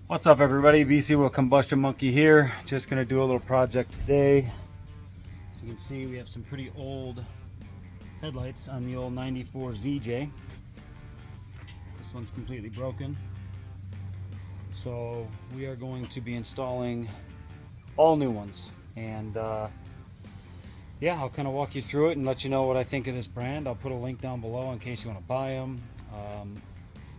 What's up everybody, BC with Combustion Monkey here. Just gonna do a little project today. As you can see, we have some pretty old headlights on the old 94 ZJ. This one's completely broken. So we are going to be installing all new ones. And yeah, I'll kind of walk you through it and let you know what I think of this brand. I'll put a link down below in case you want to buy them.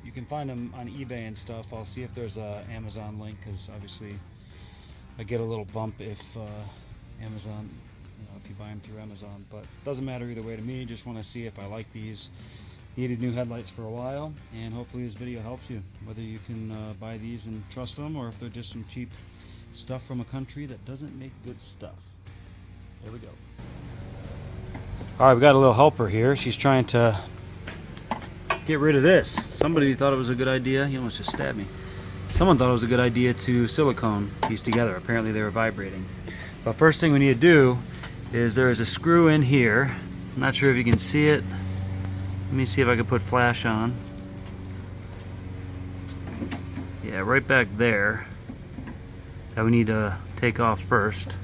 You can find them on eBay and stuff. I'll see if there's a Amazon link, because obviously I get a little bump if Amazon, if you buy them through Amazon. But it doesn't matter either way to me. Just want to see if I like these. Needed new headlights for a while, and hopefully this video helps you. Whether you can buy these and trust them, or if they're just some cheap stuff from a country that doesn't make good stuff. There we go. All right, we got a little helper here. She's trying to get rid of this. Somebody thought it was a good idea. You almost just stabbed me. Someone thought it was a good idea to silicone these together. Apparently they were vibrating. But first thing we need to do is there is a screw in here. I'm not sure if you can see it. Let me see if I can put flash on. Yeah, right back there. That we need to take off first.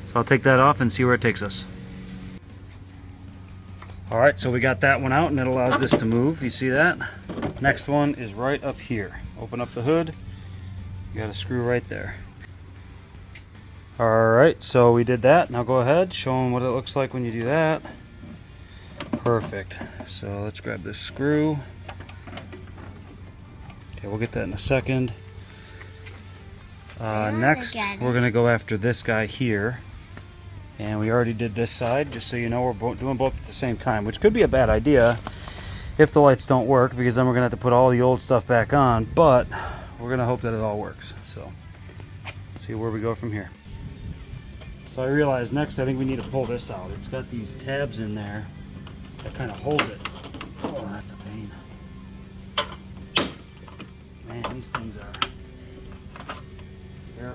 So I'll take that off and see where it takes us. Alright, so we got that one out, and it allows this to move. You see that? Next one is right up here. Open up the hood. You got a screw right there. Alright, so we did that. Now go ahead, show them what it looks like when you do that. Perfect. So let's grab this screw. Okay, we'll get that in a second. Next, we're going to go after this guy here. And we already did this side, just so you know. We're doing both at the same time, which could be a bad idea if the lights don't work, because then we're going to have to put all the old stuff back on, but we're going to hope that it all works. So let's see where we go from here. So I realized next I think we need to pull this out. It's got these tabs in there that kind of hold it. Oh, that's a pain. Man, these things they're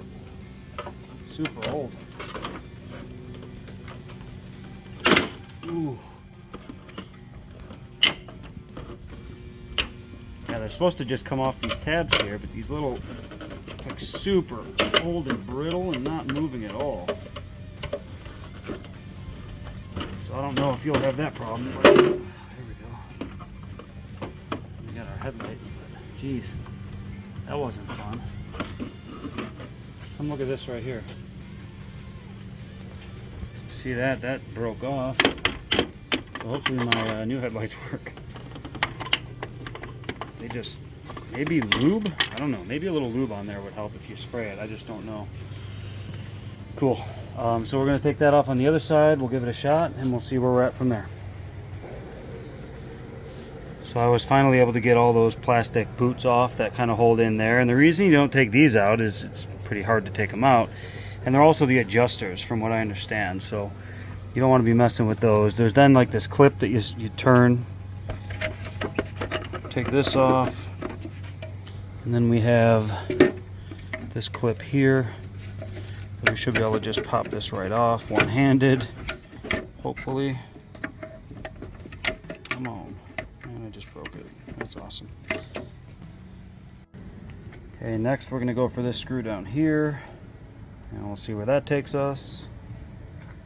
super old. Ooh. Yeah, they're supposed to just come off these tabs here, but these little, it's like super old and brittle and not moving at all. So I don't know if you'll have that problem, but there we go. We got our headlights, but geez, that wasn't fun. Come look at this right here. See that? That broke off. So hopefully my new headlights work. They just, maybe lube? I don't know. Maybe a little lube on there would help if you spray it. I just don't know. Cool. So we're going to take that off on the other side. We'll give it a shot and we'll see where we're at from there. So I was finally able to get all those plastic boots off that kind of hold in there. And the reason you don't take these out is it's pretty hard to take them out. And they're also the adjusters, from what I understand. So you don't want to be messing with those. There's then like this clip that you turn. Take this off. And then we have this clip here. We should be able to just pop this right off, one-handed, hopefully. Come on. And I just broke it. That's awesome. Okay, next we're going to go for this screw down here. And we'll see where that takes us.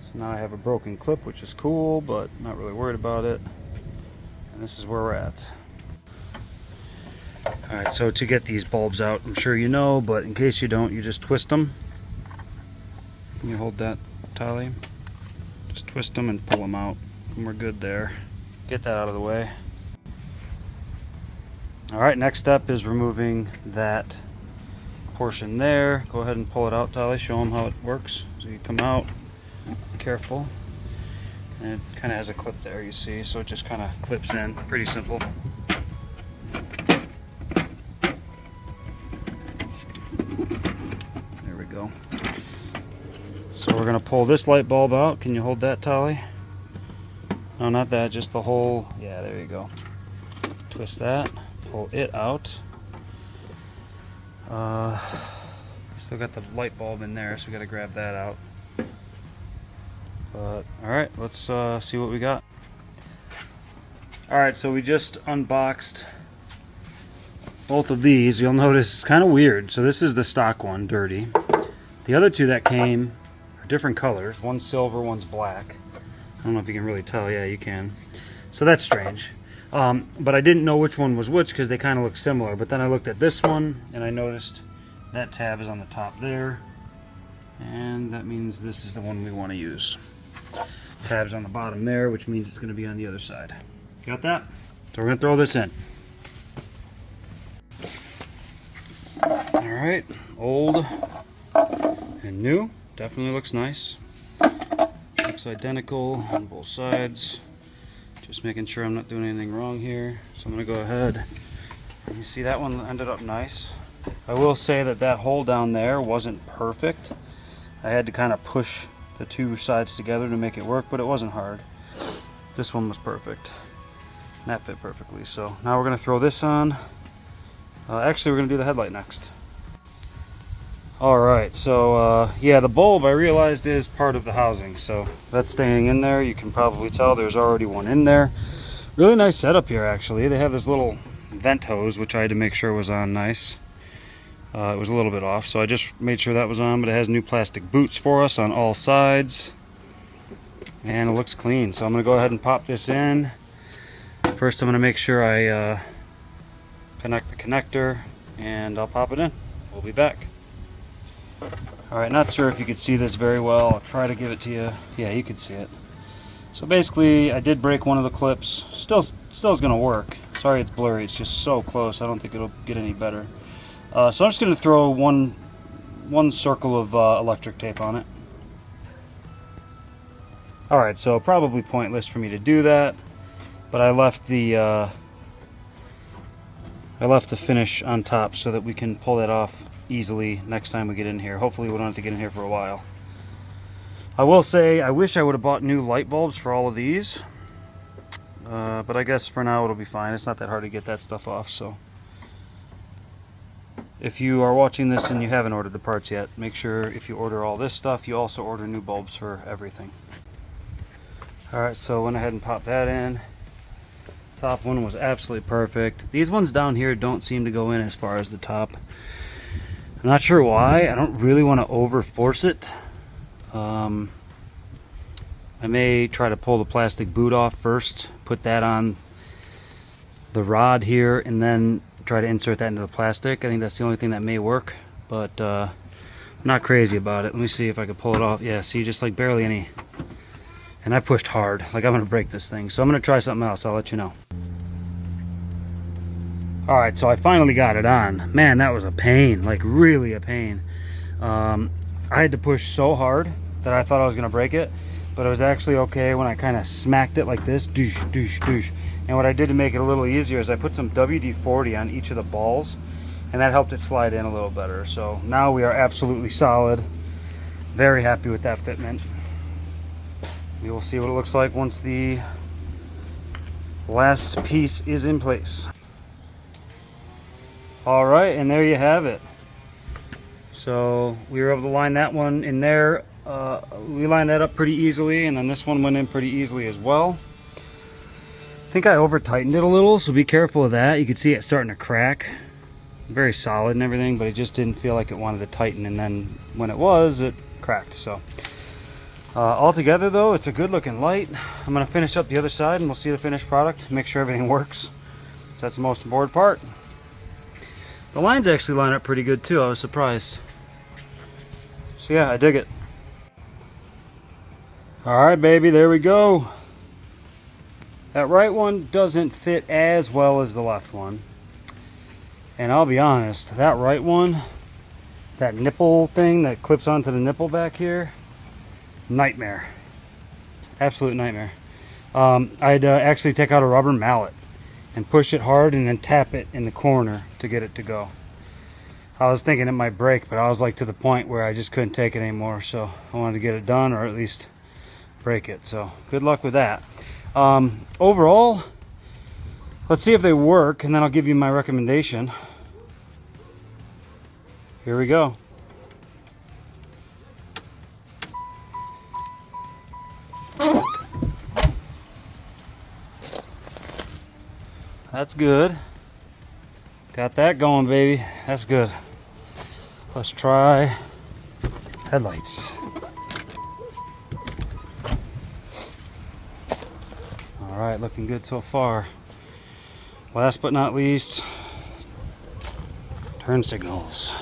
So now I have a broken clip, which is cool, but not really worried about it. And this is where we're at. Alright, so to get these bulbs out, I'm sure you know, but in case you don't, you just twist them. Can you hold that, Tally? Just twist them and pull them out. And we're good there. Get that out of the way. Alright, next step is removing that portion there. Go ahead and pull it out, Tally. Show them how it works. So you come out, be careful. And it kind of has a clip there, you see. So it just kind of clips in. Pretty simple. There we go. So we're going to pull this light bulb out. Can you hold that, Tally? No, not that. Just the whole. Yeah, there you go. Twist that. Pull it out. Still got the light bulb in there, so we got to grab that out. But alright, let's see what we got. Alright, so we just unboxed both of these, you'll notice it's kind of weird. So this is the stock one, dirty. The other two that came are different colors. One's silver, one's black. I don't know if you can really tell. Yeah, you can. So that's strange. But I didn't know which one was which because they kind of look similar. But then I looked at this one and I noticed that tab is on the top there. And that means this is the one we want to use. Tab's on the bottom there, which means it's going to be on the other side. Got that? So we're going to throw this in. Alright, old and new. Definitely looks nice. Looks identical on both sides. Just making sure I'm not doing anything wrong here. So I'm going to go ahead. You see that one ended up nice. I will say that that hole down there wasn't perfect. I had to kind of push the two sides together to make it work, but it wasn't hard. This one was perfect. And that fit perfectly. So now we're going to throw this on. Actually, we're going to do the headlight next. Alright, so yeah, the bulb I realized is part of the housing, so that's staying in there. You can probably tell there's already one in there. Really nice setup here, actually. They have this little vent hose, which I had to make sure was on nice. It was a little bit off, so I just made sure that was on, but it has new plastic boots for us on all sides. And it looks clean, so I'm going to go ahead and pop this in. First, I'm going to make sure I connect the connector, and I'll pop it in. We'll be back. Alright, not sure if you could see this very well. I'll try to give it to you. Yeah, you can see it. So basically, I did break one of the clips. Still is going to work. Sorry it's blurry. It's just so close. I don't think it'll get any better. So I'm just going to throw one circle of electric tape on it. Alright, so probably pointless for me to do that. But I left the finish on top so that we can pull that off easily next time we get in here. Hopefully we don't have to get in here for a while. I will say I wish I would have bought new light bulbs for all of these, but I guess for now it'll be fine. It's not that hard to get that stuff off. So if you are watching this and you haven't ordered the parts yet, make sure if you order all this stuff you also order new bulbs for everything. Alright, so I went ahead and popped that in. Top one was absolutely perfect. These ones down here don't seem to go in as far as the top. I'm not sure why. I don't really want to over force it. I may try to pull the plastic boot off first, put that on the rod here, and then try to insert that into the plastic. I think that's the only thing that may work, but I'm not crazy about it. Let me see if I can pull it off. Yeah, see, just like barely any. And I pushed hard, like I'm gonna break this thing. So I'm gonna try something else, I'll let you know. Alright, so I finally got it on. Man, that was a pain, like really a pain. I had to push so hard that I thought I was gonna break it, but it was actually okay when I kind of smacked it like this, doosh, doosh, doosh. And what I did to make it a little easier is I put some WD-40 on each of the balls, and that helped it slide in a little better. So now we are absolutely solid. Very happy with that fitment. We will see what it looks like once the last piece is in place. Alright, and there you have it. So we were able to line that one in there. We lined that up pretty easily, and then this one went in pretty easily as well. I think I over tightened it a little, so be careful of that. You can see it starting to crack. Very solid and everything, but it just didn't feel like it wanted to tighten, and then when it was, it cracked. So altogether though, it's a good looking light. I'm going to finish up the other side and we'll see the finished product, make sure everything works. So that's the most important part. The lines actually line up pretty good too. I was surprised. So yeah, I dig it. Alright baby, there we go. That right one doesn't fit as well as the left one. And I'll be honest, that right one, that nipple thing that clips onto the nipple back here, nightmare. Absolute nightmare. I'd actually take out a rubber mallet and push it hard and then tap it in the corner to get it to go. I was thinking it might break, but I was like to the point where I just couldn't take it anymore, so I wanted to get it done or at least break it. So good luck with that. Overall, let's see if they work and then I'll give you my recommendation. Here we go. That's good. Got that going, baby. That's good. Let's try headlights. All right, looking good so far. Last but not least, turn signals.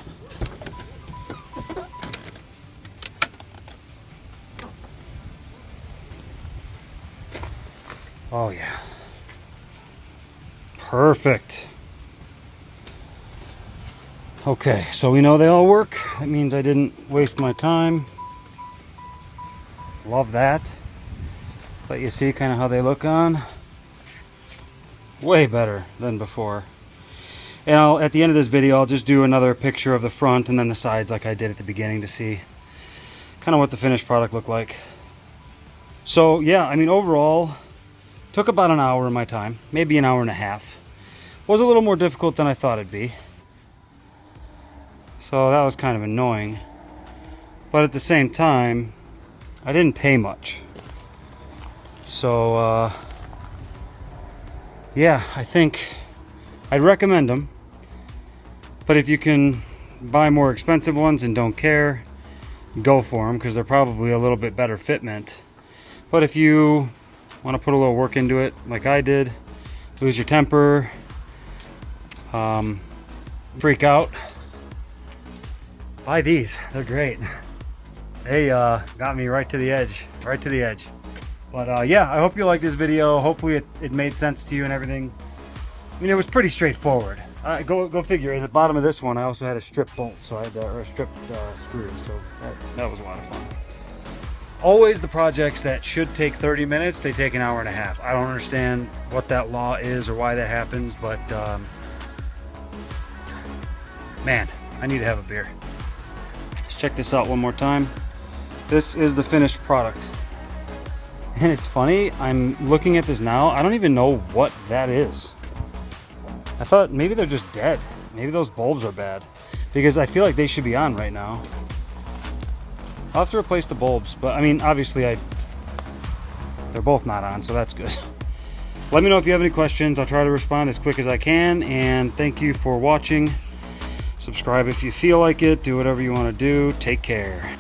Oh yeah. Perfect. Okay, so we know they all work. That means I didn't waste my time. Love that. Let you see kind of how they look on. Way better than before. And at the end of this video, I'll just do another picture of the front and then the sides like I did at the beginning to see kind of what the finished product looked like. So yeah, I mean overall, took about an hour of my time, maybe an hour and a half. Was a little more difficult than I thought it'd be. So that was kind of annoying. But at the same time, I didn't pay much. So yeah, I think I'd recommend them. But if you can buy more expensive ones and don't care, go for them because they're probably a little bit better fitment. But if you want to put a little work into it like I did, lose your temper, freak out, buy these. They're great. They got me right to the edge, But yeah, I hope you liked this video. Hopefully it made sense to you and everything. I mean, it was pretty straightforward. Go figure. At the bottom of this one, I also had a strip bolt, so I had or stripped screws. So that was a lot of fun. Always the projects that should take 30 minutes, they take an hour and a half. I don't understand what that law is or why that happens, but man, I need to have a beer. Let's check this out one more time. This is the finished product. And it's funny, I'm looking at this now, I don't even know what that is. I thought maybe they're just dead. Maybe those bulbs are bad. Because I feel like they should be on right now. I'll have to replace the bulbs, but I mean, obviously they're both not on, so that's good. Let me know if you have any questions. I'll try to respond as quick as I can, and thank you for watching. Subscribe if you feel like it. Do whatever you want to do. Take care.